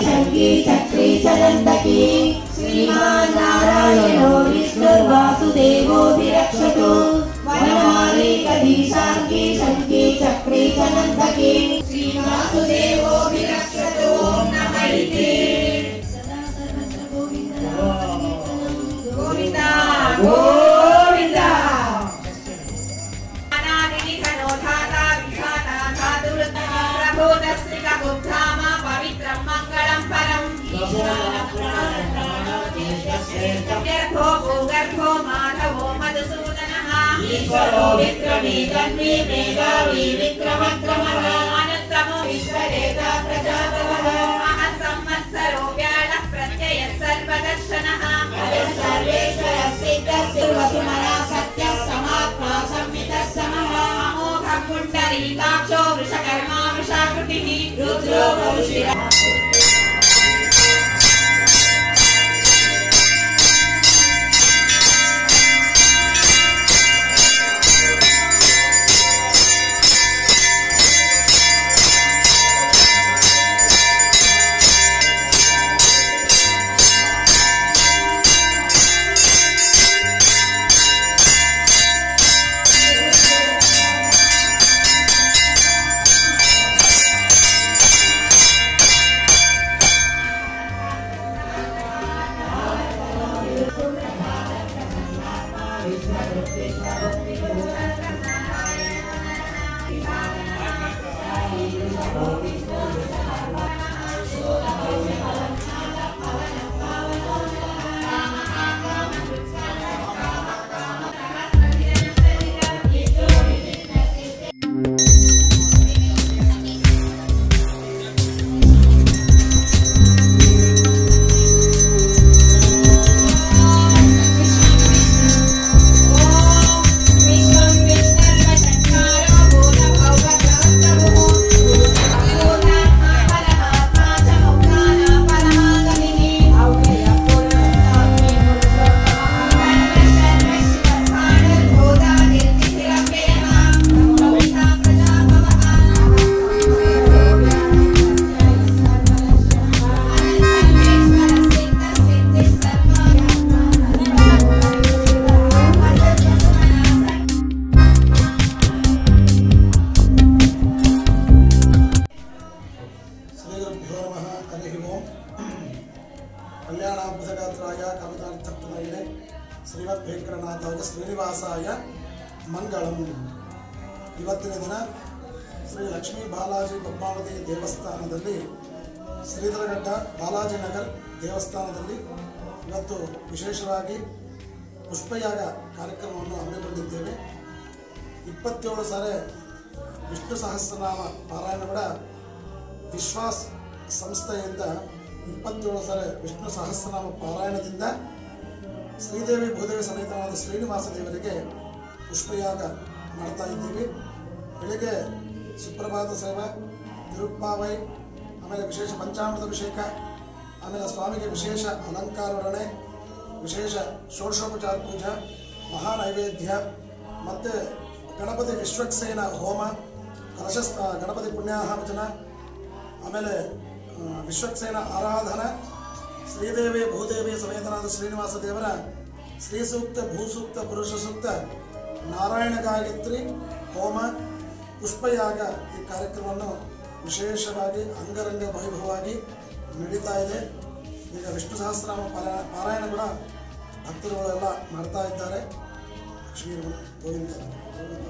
शंकी चक्री चलंदकी श्रीमान नारायणो विष्णुर्वासुदेवोऽभिरक्षतु वनमाली कधीशार्की शंकी चक्री चलंदकी श्रीवासुदेवोऽभिरक्षतु नमैते गोविंदा गोविंदा अनादिनिधनो धाता विधाता धातुरता प्रभोदस्त्रिका बुद्धामा पवित्रं मंगलं परं यर्थो भूगर्भो माधवो मधुसूदनः ईश्वरो विक्रमी तन्वी मेधावी विक्रमक्रमः अनुत्तमो विश्वरेता प्रजापवः महत्संवत्सरो व्याळः प्रत्ययः सर्वदर्शनः सर्वेश्वरः सिद्धः सर्वसुमनः सत्यः समात्मा संवितः समः अमोघः पुण्डरीकाक्षो वृषकर्मा वृषाकृतिः रुद्रो बहुशिरः कल्याणाभुजगात्राय कवितार्थप्रदायिने श्रीमद्वेंकटनाथाय श्रीनिवासाय मंगलम। ಇವತ್ತಿನ ದಿನ ಶ್ರೀ ಲಕ್ಷ್ಮೀ ಬಾಲಾಜಿ ಪದ್ಮಾವತಿ ದೇವಸ್ಥಾನದಲ್ಲಿ ಶ್ರೀಧರಘಟ್ಟ ಬಾಲಾಜಿ ನಗರ್ ದೇವಸ್ಥಾನದಲ್ಲಿ ಇವತ್ತು ವಿಶೇಷವಾಗಿ ಪುಷ್ಪಯಾಗ ಕಾರ್ಯಕ್ರಮವನ್ನು ಹಮ್ಮಿಕೊಂಡಿದ್ದೇವೆ। 27 ಸಾರಿ ವಿಷ್ಣು ಸಹಸ್ರನಾಮ ಪಾರಾಯಣ ಕೂಡ ವಿಶ್ವಾಸ್ ಸಂಸ್ಥೆಯಿಂದ 27 ಸಾರಿ ವಿಷ್ಣು ಸಹಸ್ರನಾಮ ಪಾರಾಯಣದಿಂದ ಶ್ರೀದೇವಿ ಭೂದೇವಿ ಸಮೇತವಾದ ಶ್ರೀನಿವಾಸ ದೇವರಿಗೆ ಪುಷ್ಪಯಾಗ ಮಾಡ್ತಾ ಇದ್ದೀವಿ। ಬೆಳಿಗ್ಗೆ ಸುಪ್ರಭಾತ ಸೇವೆ, ತಿರುಪ್ಪಾವೈ, ಆಮೇಲೆ ವಿಶೇಷ ಪಂಚಾಮೃತ ಅಭಿಷೇಕ, ಆಮೇಲೆ ಸ್ವಾಮಿಗೆ ವಿಶೇಷ ಅಲಂಕಾರೊಡನೆ ವಿಶೇಷ ಷೋಡಶೋಪಚಾರ ಪೂಜಾ, ಮಹಾನೈವೇದ್ಯ ಮತ್ತು ಗಣಪತಿ ವಿಶ್ವಕ್ಸೇನ ಹೋಮ, ಗಣಪತಿ ಪುಣ್ಯಾಹವಚನ, ಆಮೇಲೆ ವಿಶ್ವಕ್ಸೇನ ಆರಾಧನ, ಶ್ರೀದೇವಿ ಭೂದೇವಿ ಸಮೇತನಾದ ಶ್ರೀನಿವಾಸ ದೇವರ ಶ್ರೀ ಸೂಕ್ತ, ಭೂಸೂಕ್ತ, ಪುರುಷ ಸೂಕ್ತ, ನಾರಾಯಣ ಗಾಯತ್ರಿ ಹೋಮ, ಪುಷ್ಪಯಾಗ ಈ ಕಾರ್ಯಕ್ರಮವನ್ನು ವಿಶೇಷವಾಗಿ ಅಂಗರಂಗ ವೈಭವವಾಗಿ ನಡೀತಾ ಇದೆ। ಈಗ ವಿಷ್ಣು ಸಹಸ್ರನಾಮ ಪಾರಾಯಣ ಕೂಡ ಭಕ್ತರುಗಳೆಲ್ಲ ಮಾಡ್ತಾ ಇದ್ದಾರೆ। ಶ್ರೀ ಗೋವಿಂದ ಗೋವಿಂದ।